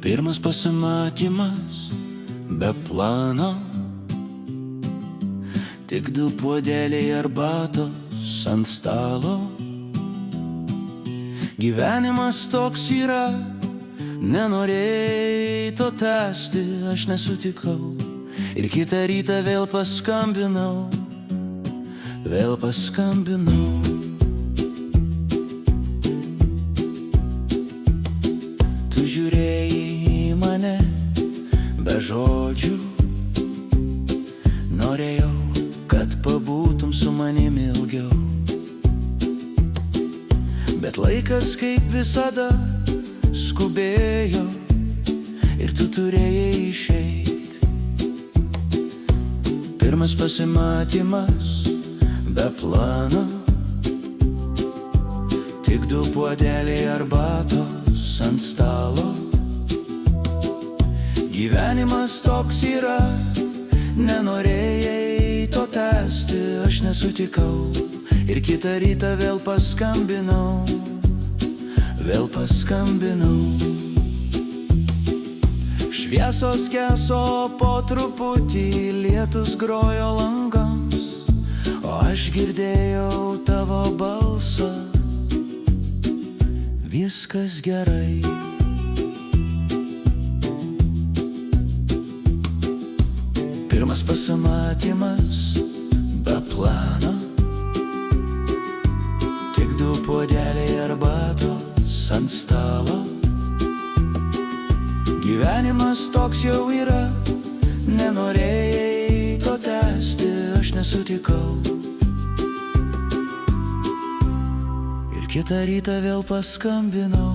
Pirmas pasimatymas be plano, tik du puodeliai arbatos ant stalo. Gyvenimas toks yra, nenorėjai to tęsti, aš nesutikau. Ir kitą rytą vėl paskambinau. Tu žiūrėjai į mane be žodžių, norėjau, kad pabūtum su manimi ilgiau. Bet laikas kaip visada skubėjo ir tu turėjai išeit. Pirmas pasimatymas be plano, tik du puodeliai arbatos ant stalo. Gyvenimas toks yra, nenorėjai to tęsti, aš nesutikau. Ir kitą rytą vėl paskambinau. Šviesos keso po truputį, lietus grojo langams, o aš girdėjau tavo balsą. Viskas gerai. Pirmas pasimatymas be plano, tik du puodeliai arbatos ant stalo. Gyvenimas toks jau yra, nenorėjai to tęsti, aš nesutikau. Ir kitą rytą vėl paskambinau.